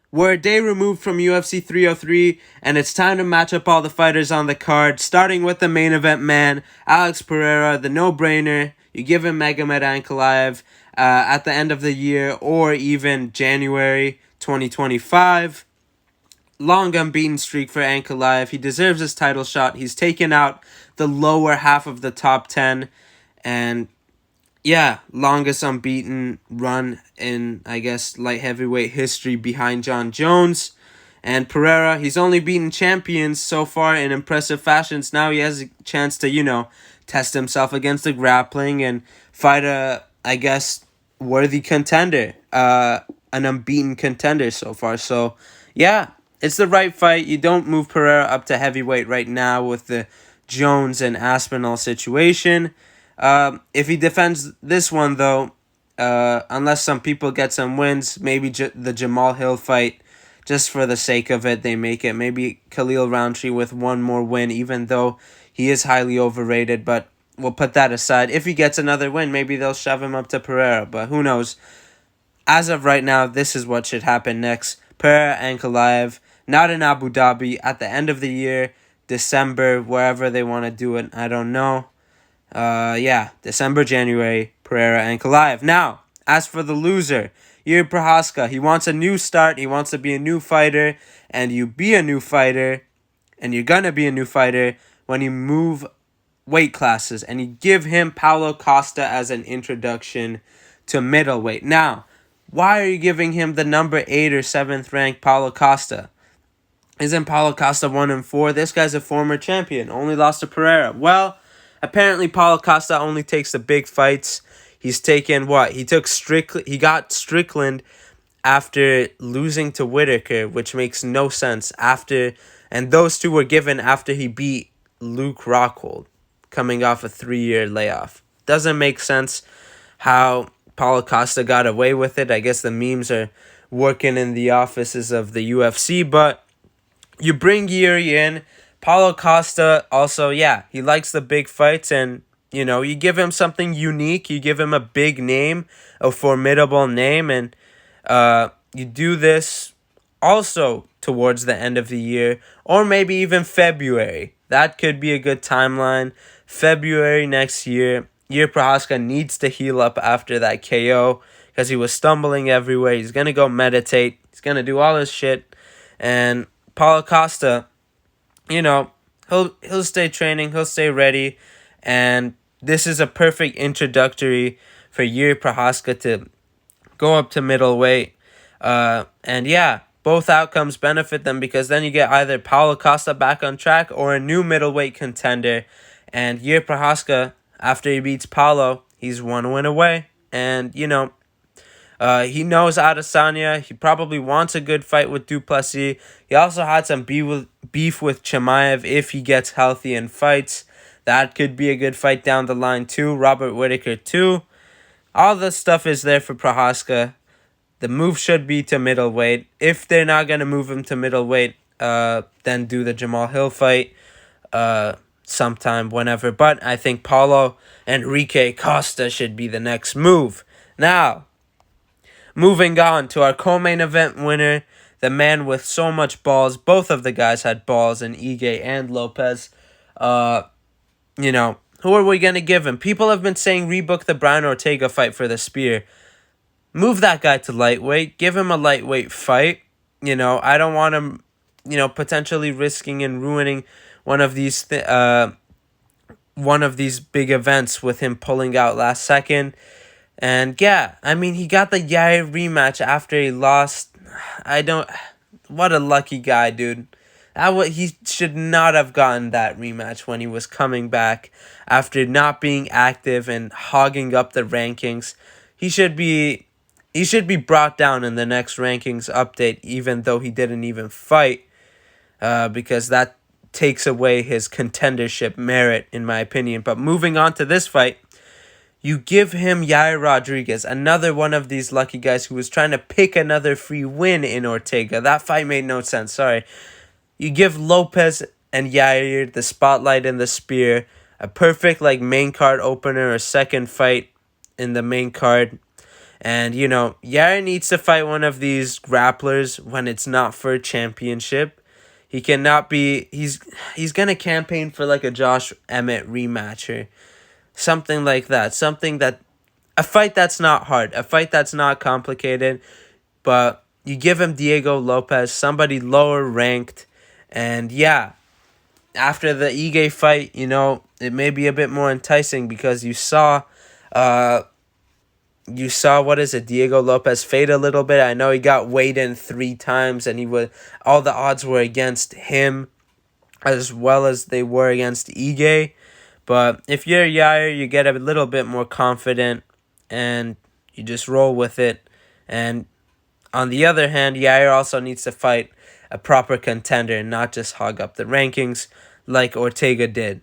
We're a day removed from UFC 303, and it's time to match up all the fighters on the card, starting with the main event man, Alex Pereira, the no-brainer. You give him Magomed Ankalaev at the end of the year or even January 2025. Long unbeaten streak for Ankalaev. He deserves his title shot. He's taken out the lower half of the top 10, and yeah, longest unbeaten run in, I guess, light heavyweight history behind Jon Jones. And Pereira, he's only beaten champions so far in impressive fashions. Now he has a chance to, test himself against the grappling and fight a, I guess, worthy contender. An unbeaten contender so far. So, yeah, it's the right fight. You don't move Pereira up to heavyweight right now with the Jones and Aspinall situation. If he defends this one, though, unless some people get some wins, maybe the Jamal Hill fight, just for the sake of it, they make it. Maybe Khalil Roundtree with one more win, even though he is highly overrated, but we'll put that aside. If he gets another win, maybe they'll shove him up to Pereira, but who knows. As of right now, this is what should happen next. Pereira Ankalaev, not in Abu Dhabi, at the end of the year, December, wherever they want to do it, I don't know. December, January, Pereira Ankalaev. Now, as for the loser, Yair Prochazka, he wants a new start, he wants to be a new fighter, and you be a new fighter, and you're gonna be a new fighter when you move weight classes, and you give him Paulo Costa as an introduction to middleweight. Now, why are you giving him the number 8 or 7th ranked Paulo Costa? Isn't Paulo Costa 1-4? This guy's a former champion, only lost to Pereira. Well, apparently, Paulo Costa only takes the big fights. He's taken what? He got Strickland after losing to Whitaker, which makes no sense. And those two were given after he beat Luke Rockhold, coming off a 3-year layoff. Doesn't make sense how Paulo Costa got away with it. I guess the memes are working in the offices of the UFC, but you bring Yair in. Paulo Costa also, he likes the big fights, and, you give him something unique. You give him a big name, a formidable name, and you do this also towards the end of the year, or maybe even February. That could be a good timeline. February next year. Yair Prochazka needs to heal up after that KO because he was stumbling everywhere. He's going to go meditate. He's going to do all his shit. And Paulo Costa, he'll stay training, he'll stay ready, and this is a perfect introductory for Yair Prochazka to go up to middleweight. Both outcomes benefit them because then you get either Paulo Costa back on track or a new middleweight contender. And Yair Prochazka, after he beats Paulo, he's 1 win away. And, he knows Adesanya. He probably wants a good fight with Duplessis. He also had some beef with Chimaev if he gets healthy and fights. That could be a good fight down the line too. Robert Whitaker too. All the stuff is there for Prochazka. The move should be to middleweight. If they're not going to move him to middleweight, then do the Jamal Hill fight sometime, whenever. But I think Paulo Enrique Costa should be the next move. Now, moving on to our co-main event winner, the man with so much balls. Both of the guys had balls in Ige and Lopes. Who are we going to give him? People have been saying rebook the Brian Ortega fight for the spear. Move that guy to lightweight. Give him a lightweight fight. I don't want him, potentially risking and ruining one of these big events with him pulling out last second. And he got the Yair rematch after he lost. What a lucky guy, dude. He should not have gotten that rematch when he was coming back after not being active and hogging up the rankings. He should be brought down in the next rankings update, even though he didn't even fight, because that takes away his contendership merit, in my opinion. But moving on to this fight, you give him Yair Rodriguez, another one of these lucky guys who was trying to pick another free win in Ortega. That fight made no sense, sorry. You give Lopes and Yair the spotlight and the spear, a perfect main card opener or second fight in the main card. And, Yair needs to fight one of these grapplers when it's not for a championship. He cannot be... He's going to campaign for like a Josh Emmett rematcher. Something like that. A fight that's not hard. A fight that's not complicated. But you give him Diego Lopes, somebody lower ranked. And yeah, after the Ige fight, it may be a bit more enticing because you saw Diego Lopes fade a little bit. I know he got weighed in 3 times and all the odds were against him as well as they were against Ige. But if you're Yair, you get a little bit more confident and you just roll with it. And on the other hand, Yair also needs to fight a proper contender and not just hog up the rankings like Ortega did.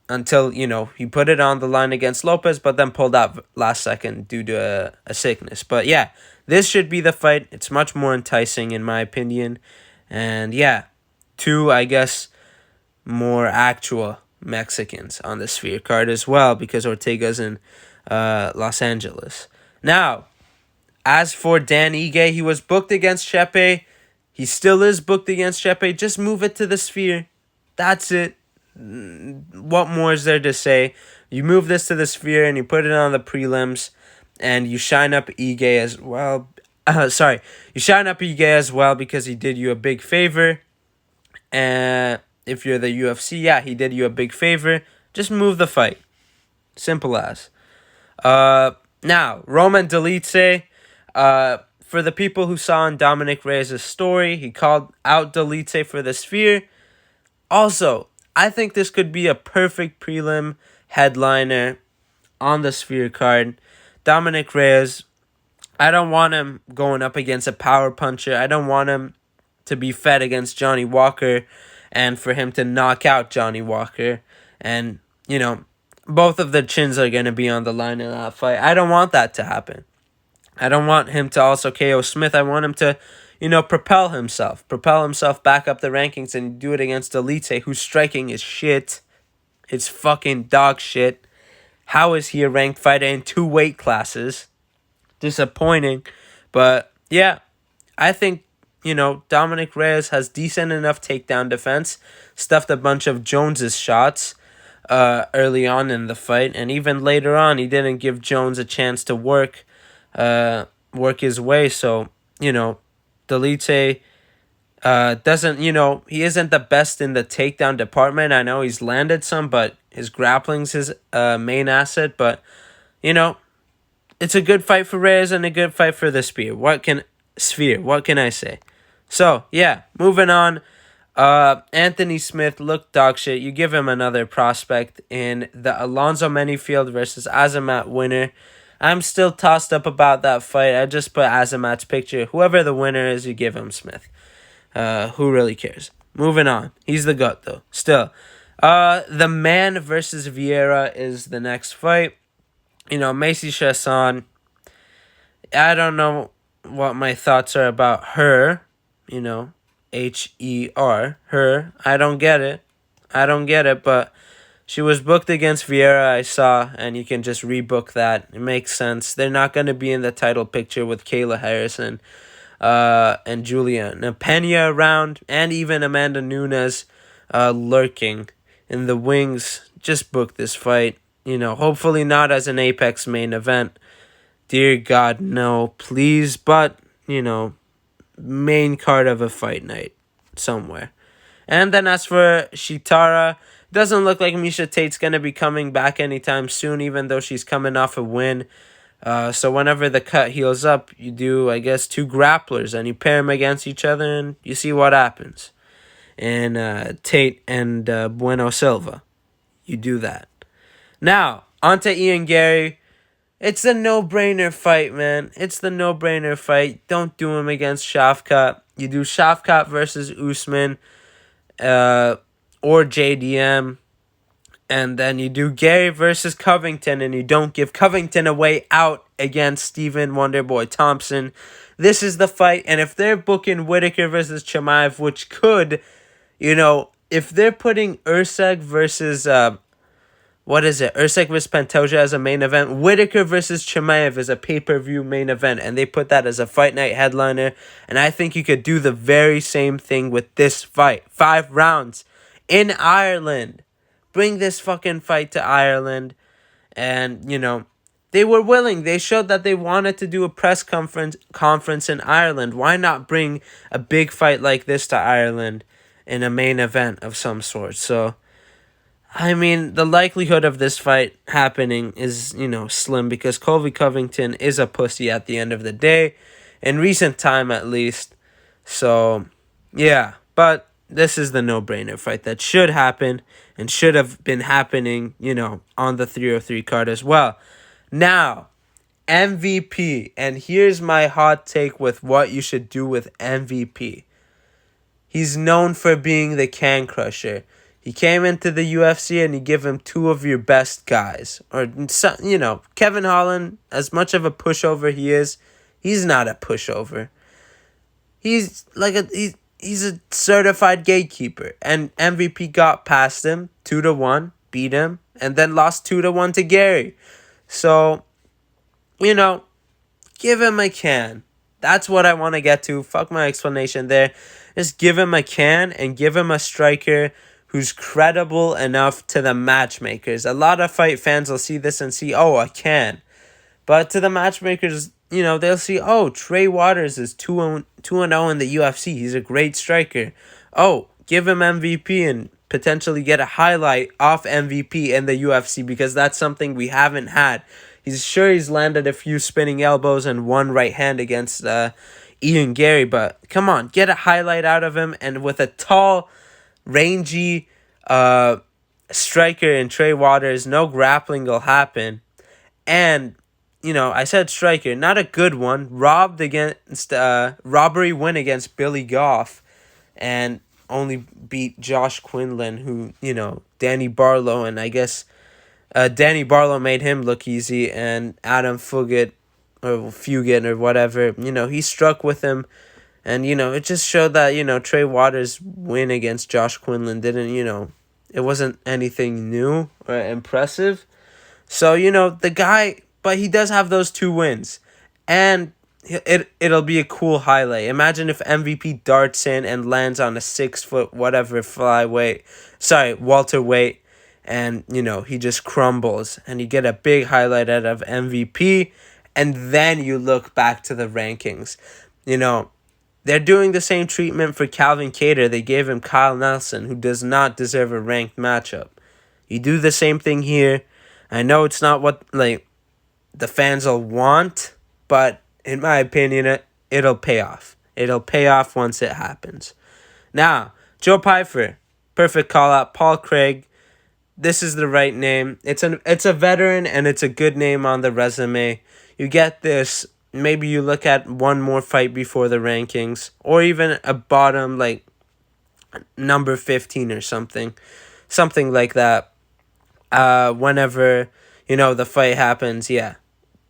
Until, he put it on the line against Lopes, but then pulled out last second due to a sickness. But yeah, this should be the fight. It's much more enticing in my opinion. And yeah, 2, I guess, more actual Mexicans on the Sphere card as well because Ortega's in Los Angeles. Now, as for Dan Ige, he was booked against Chepe. He still is booked against Chepe. Just move it to the Sphere. That's it. What more is there to say? You move this to the Sphere and you put it on the prelims and you shine up Ige as well. You shine up Ige as well because he did you a big favor. And if you're the UFC, yeah, he did you a big favor. Just move the fight. Simple as. Now, Roman Dolidze, for the people who saw in Dominic Reyes' story, he called out Dolidze for the Sphere. Also, I think this could be a perfect prelim headliner on the Sphere card. Dominic Reyes, I don't want him going up against a power puncher. I don't want him to be fed against Johnny Walker and for him to knock out Johnny Walker. And, both of the chins are going to be on the line in that fight. I don't want that to happen. I don't want him to also KO Smith. I want him to, propel himself back up the rankings and do it against Dolidze, whose striking is shit. It's fucking dog shit. How is he a ranked fighter in 2 weight classes? Disappointing. But, yeah, I think, Dominic Reyes has decent enough takedown defense. Stuffed a bunch of Jones's shots early on in the fight. And even later on, he didn't give Jones a chance to work his way. So, Dolidze doesn't, he isn't the best in the takedown department. I know he's landed some, but his grappling's his main asset. But, it's a good fight for Reyes and a good fight for the Sphere. What can I say? So, yeah, moving on. Anthony Smith looked dog shit. You give him another prospect in the Alonzo Menifield versus Azamat winner. I'm still tossed up about that fight. I just put Azamat's picture. Whoever the winner is, you give him Smith. Who really cares? Moving on. He's the GOAT, though. Still. The Man versus Vieira is the next fight. Macy Chasson. I don't know what my thoughts are about her. Her. Her. I don't get it, but she was booked against Vieira, I saw, and you can just rebook that. It makes sense. They're not going to be in the title picture with Kayla Harrison and Juliana Pena around, and even Amanda Nunes lurking in the wings. Just book this fight. Hopefully not as an Apex main event. Dear God, no, please. But, main card of a fight night somewhere. And then as for Shitara, doesn't look like Misha Tate's going to be coming back anytime soon, even though she's coming off a win. So whenever the cut heals up, you do, I guess, 2 grapplers, and you pair them against each other, and you see what happens. And Tate and Bueno Silva, you do that. Now, on to Ian Garry. It's a no-brainer fight, man. It's the no-brainer fight. Don't do him against Shavkat. You do Shavkat versus Usman or JDM. And then you do Garry versus Covington, and you don't give Covington a way out against Stephen Wonderboy Thompson. This is the fight, and if they're booking Whitaker versus Chimaev, which could, if they're putting Usyk versus what is it? Usyk vs. Pantoja as a main event. Whitaker versus Chimaev is a pay-per-view main event, and they put that as a fight night headliner. And I think you could do the very same thing with this fight. 5 rounds in Ireland. Bring this fucking fight to Ireland. And, they were willing. They showed that they wanted to do a press conference in Ireland. Why not bring a big fight like this to Ireland in a main event of some sort? So, I mean, the likelihood of this fight happening is, slim, because Colby Covington is a pussy at the end of the day, in recent time at least. So, yeah, but this is the no-brainer fight that should happen and should have been happening, on the 303 card as well. Now, MVP, and here's my hot take with what you should do with MVP. He's known for being the can crusher. He came into the UFC and you give him 2 of your best guys. Or, Kevin Holland, as much of a pushover he is, he's not a pushover. He's like he's a certified gatekeeper. And MVP got past him 2-1, beat him, and then lost 2-1 to Garry. So, give him a can. That's what I want to get to. Fuck my explanation there. Just give him a can and give him a striker who's credible enough to the matchmakers. A lot of fight fans will see this and see, oh, a can. But to the matchmakers, they'll see, oh, Trey Waters is 2-0 in the UFC. He's a great striker. Oh, give him MVP and potentially get a highlight off MVP in the UFC, because that's something we haven't had. He's landed a few spinning elbows and 1 right hand against Ian Garry, but come on, get a highlight out of him. And with a tall, rangy striker in Trey Waters, no grappling will happen. And I said striker, not a good one. Robbery win against Billy Goff, and only beat Josh Quinlan, who, Danny Barlow, and I guess Danny Barlow made him look easy, and Adam Fugit, or whatever, he struck with him, and, it just showed that, Trey Waters' win against Josh Quinlan didn't, it wasn't anything new or impressive. So, the guy, but he does have those 2 wins, and it'll be a cool highlight. Imagine if MVP darts in and lands on a 6-foot whatever welterweight, and he just crumbles, and you get a big highlight out of MVP, and then you look back to the rankings. They're doing the same treatment for Calvin Kattar. They gave him Kyle Nelson, who does not deserve a ranked matchup. You do the same thing here. I know it's not what the fans will want, but in my opinion, it'll pay off. It'll pay off once it happens. Now, Joe Pyfer, perfect call out. Paul Craig, this is the right name. It's a veteran, and it's a good name on the resume. You get this. Maybe you look at one more fight before the rankings, or even a bottom, number 15 or something like that. Whenever, the fight happens, yeah.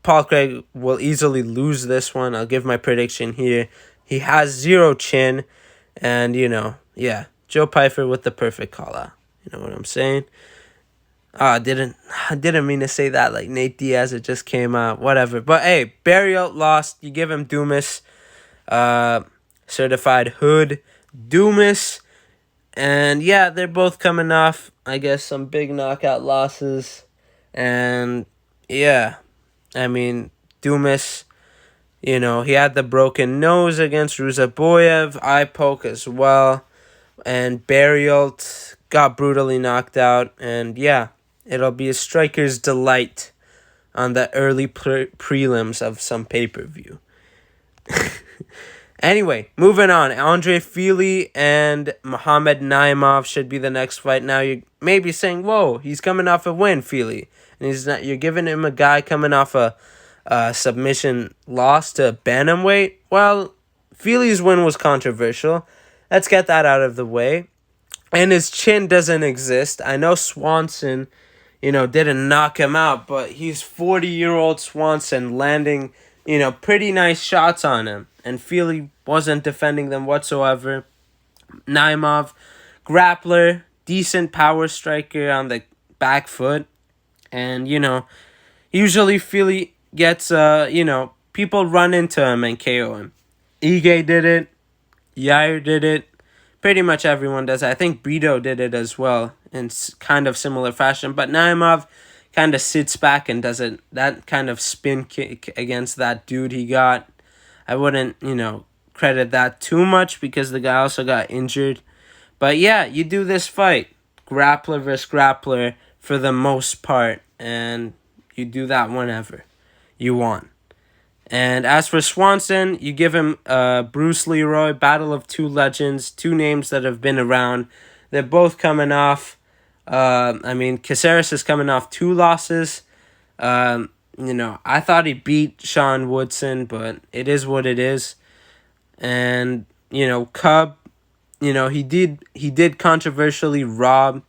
Paul Craig will easily lose this one. I'll give my prediction here. He has 0 chin, and, yeah. Joe Pyfer with the perfect call-out. You know what I'm saying? I didn't mean to say that like Nate Diaz. It just came out. Whatever. But, hey, Barrera lost. You give him Dumis. Certified hood. Dumis. And, yeah, they're both coming off, I guess, some big knockout losses. And, yeah, I mean, Dumis, he had the broken nose against Ruzaboyev, eye poke as well. And Barrera got brutally knocked out. And, yeah, it'll be a striker's delight on the early prelims of some pay-per-view. Anyway, moving on. Andre Fely and Muhammad Naimov should be the next fight. Now you may be saying, whoa, he's coming off a win, Fely. And you're giving him a guy coming off a submission loss to bantamweight. Well, Fely's win was controversial. Let's get that out of the way. And his chin doesn't exist. I know Swanson, didn't knock him out, but he's 40-year-old Swanson landing, pretty nice shots on him. And Fely wasn't defending them whatsoever. Naimov, grappler, decent power striker on the back foot. And, usually Fely gets, people run into him and KO him. Ige did it. Yair did it. Pretty much everyone does. I think Brito did it as well in kind of similar fashion. But Naimov kind of sits back and does it. That kind of spin kick against that dude he got. I wouldn't, credit that too much because the guy also got injured. But yeah, you do this fight. Grappler versus grappler for the most part. And you do that whenever you want. And as for Swanson, you give him Bruce Leroy, battle of two legends, two names that have been around. They're both coming off. Caceres is coming off 2 losses. I thought he beat Sean Woodson, but it is what it is. And, Cub, he did controversially rob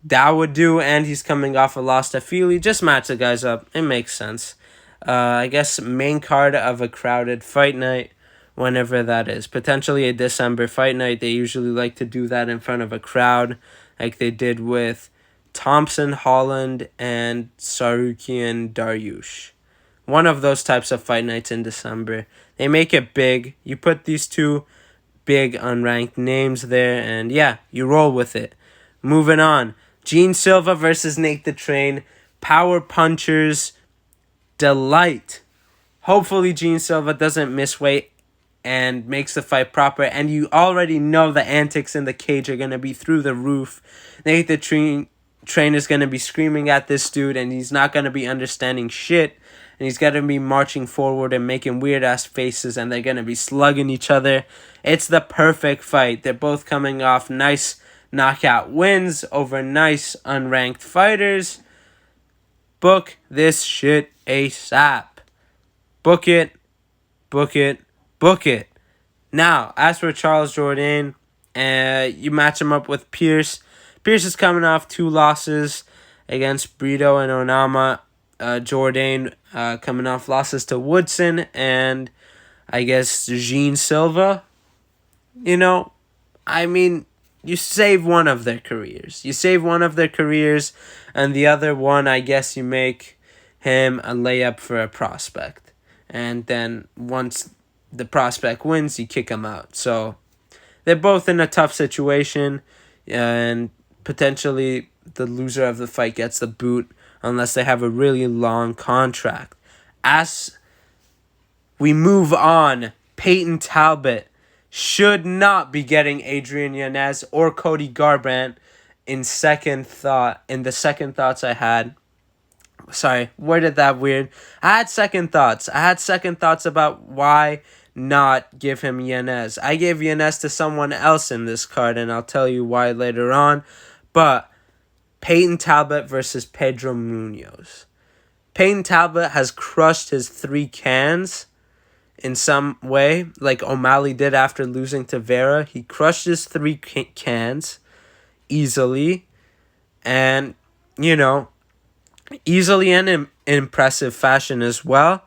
Dawodu, and he's coming off a loss to Fely. Just match the guys up. It makes sense. I guess main card of a crowded fight night, whenever that is. Potentially a December fight night. They usually like to do that in front of a crowd, like they did with Thompson, Holland, and Sarukian Dariush. One of those types of fight nights in December. They make it big. You put these 2 big unranked names there, and yeah, you roll with it. Moving on. Gene Silva versus Nate the Train. Power punchers. Delight. Hopefully Gene Silva doesn't miss weight and makes the fight proper, and you already know the antics in the cage are going to be through the roof. Nate the Train is going to be screaming at this dude, and he's not going to be understanding shit, and he's going to be marching forward and making weird ass faces, and they're going to be slugging each other. It's the perfect fight. They're both coming off nice knockout wins over nice unranked fighters. Book this shit ASAP. Book it, book it, book it. Now, as for Charles Jourdain, you match him up with Pierce. Pierce is coming off 2 losses against Brito and Onama. Jourdain coming off losses to Woodson and I guess Gene Silva. You save one of their careers. And the other one, I guess you make him a layup for a prospect. And then once the prospect wins, you kick him out. So they're both in a tough situation, and potentially the loser of the fight gets the boot unless they have a really long contract. As we move on, Peyton Talbot should not be getting Adrian Yanez or Cody Garbrandt in the second thoughts I had. Sorry, worded that weird. I had second thoughts about why not give him Yanez. I gave Yanez to someone else in this card, and I'll tell you why later on. But Peyton Talbot versus Pedro Munoz. Peyton Talbot has crushed his 3 cans in some way, like O'Malley did after losing to Vera. He crushed his 3 cans easily, and, easily and in impressive fashion as well.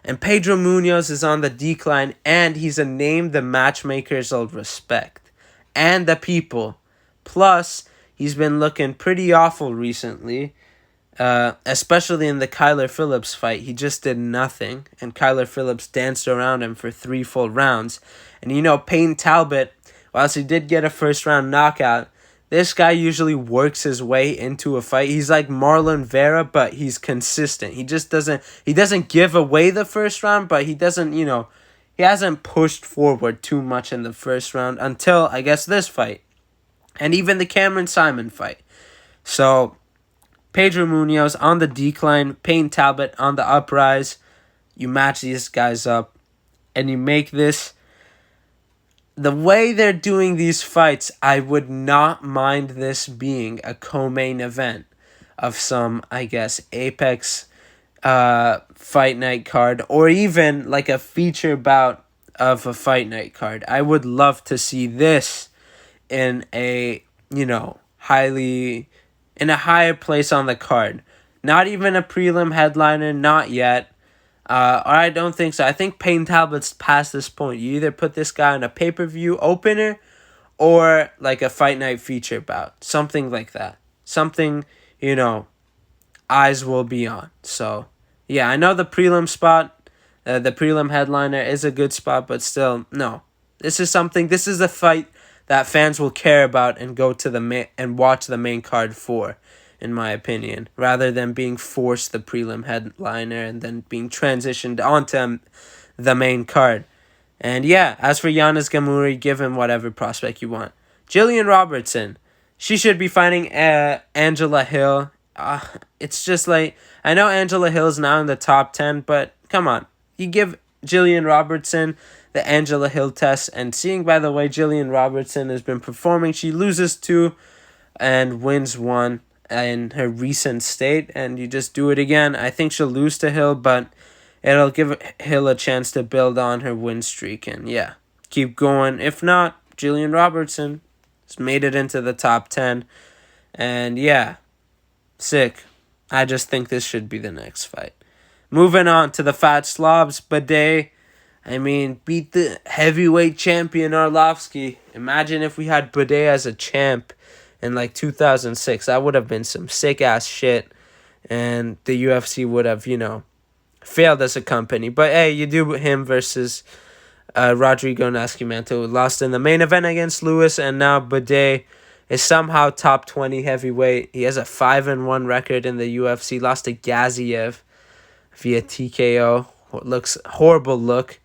And Pedro Munoz is on the decline, and he's a name the matchmakers will respect, and the people. Plus, he's been looking pretty awful recently, especially in the Kyler Phillips fight. He just did nothing, and Kyler Phillips danced around him for 3 full rounds. And Payne Talbot, whilst he did get a first-round knockout, this guy usually works his way into a fight. He's like Marlon Vera, but he's consistent. He doesn't give away the first round, but he doesn't, he hasn't pushed forward too much in the first round until, I guess, this fight. And even the Cameron Simon fight. So, Pedro Munoz on the decline, Payne Talbot on the uprise. You match these guys up, and you make this. The way they're doing these fights, I would not mind this being a co-main event of some, I guess, Apex fight night card, or even like a feature bout of a fight night card. I would love to see this in a, higher place on the card. Not even a prelim headliner, not yet. Or I don't think so. I think Payne Talbot's past this point. You either put this guy on a pay-per-view opener or like a fight night feature bout. Something like that. Something, eyes will be on. So, yeah, I know the prelim spot, the prelim headliner is a good spot, but still, no. This is a fight that fans will care about and go to and watch the main card for, in my opinion, rather than being forced the prelim headliner and then being transitioned onto the main card. And yeah, as for Giannis Gamuri, give him whatever prospect you want. Jillian Robertson, she should be fighting Angela Hill. It's just like, I know Angela Hill's now in the top 10, but come on. You give Jillian Robertson the Angela Hill test, and seeing, by the way, Jillian Robertson has been performing. She loses 2 and wins 1 in her recent state, and you just do it again. I think she'll lose to Hill, but it'll give Hill a chance to build on her win streak, and yeah, keep going. If not, Jillian Robertson has made it into the top 10, and yeah, sick. I just think this should be the next fight. Moving on to the Fat Slobs, Badet, beat the heavyweight champion Arlovsky. Imagine if we had Badet as a champ in like 2006. That would have been some sick-ass shit, and the UFC would have, failed as a company. But hey, you do him versus Rodrigo Nascimento, who lost in the main event against Lewis, and now Badet is somehow top 20 heavyweight. He has a 5-1 record in the UFC. Lost to Gaziev via TKO. Looks horrible look.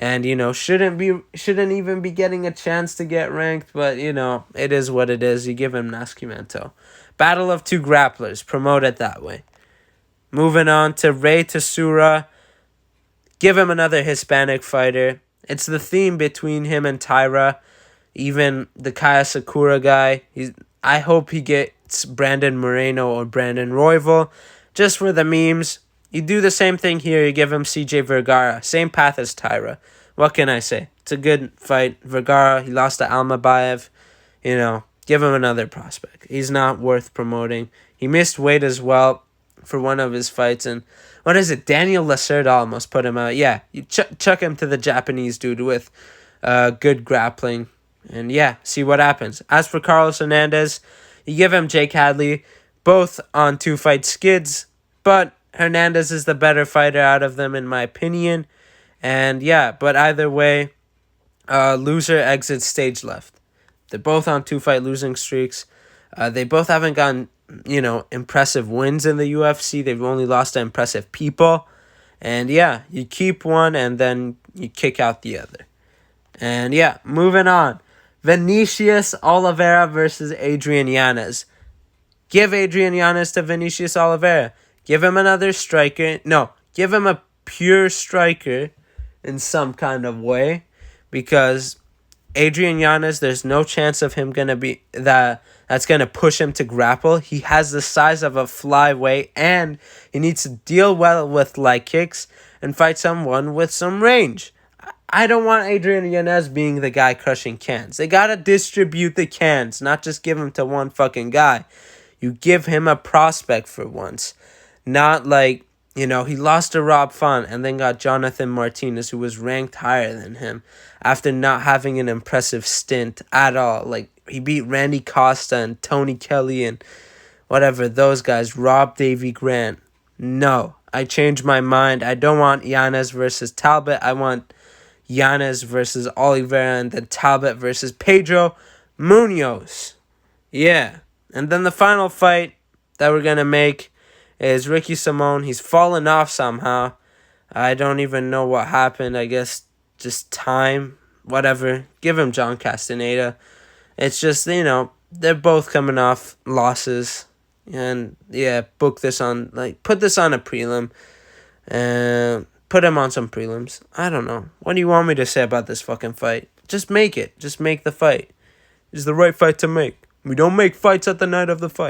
And, shouldn't even be getting a chance to get ranked. But, it is what it is. You give him Nascimento. Battle of 2 grapplers. Promote it that way. Moving on to Rey Tesura. Give him another Hispanic fighter. It's the theme between him and Tyra. Even the Kaya Sakura guy. I hope he gets Brandon Moreno or Brandon Royval. Just for the memes. You do the same thing here. You give him CJ Vergara. Same path as Tyra. What can I say? It's a good fight. Vergara, he lost to Almabaev. Give him another prospect. He's not worth promoting. He missed weight as well for one of his fights. And what is it? Daniel Lacerda almost put him out. Yeah, you chuck him to the Japanese dude with good grappling. And yeah, see what happens. As for Carlos Hernandez, you give him Jake Hadley. Both on 2-fight skids. But Hernandez is the better fighter out of them, in my opinion. And yeah, but either way, loser exits stage left. They're both on 2-fight losing streaks. They both haven't gotten, impressive wins in the UFC. They've only lost to impressive people. And yeah, you keep one and then you kick out the other. And yeah, moving on. Vinicius Oliveira versus Adrian Yanez. Give Adrian Yanez to Vinicius Oliveira. Give him another striker. No, give him a pure striker in some kind of way. Because Adrian Yanez, there's no chance of him going to be that's going to push him to grapple. He has the size of a flyweight, and he needs to deal well with light kicks and fight someone with some range. I don't want Adrian Yanez being the guy crushing cans. They got to distribute the cans, not just give them to one fucking guy. You give him a prospect for once. Not like, he lost to Rob Font and then got Jonathan Martinez, who was ranked higher than him, after not having an impressive stint at all. Like, he beat Randy Costa and Tony Kelly and whatever, those guys, Rob Davey Grant. No, I changed my mind. I don't want Yanez versus Talbot. I want Yanez versus Oliveira, and then Talbot versus Pedro Munoz. Yeah. And then the final fight that we're going to make is Ricky Simone. He's fallen off somehow. I don't even know what happened. I guess just time. Whatever. Give him John Castaneda. It's just, they're both coming off losses. And, yeah, put this on a prelim. And put him on some prelims. I don't know. What do you want me to say about this fucking fight? Just make it. Just make the fight. It's the right fight to make. We don't make fights at the night of the fight.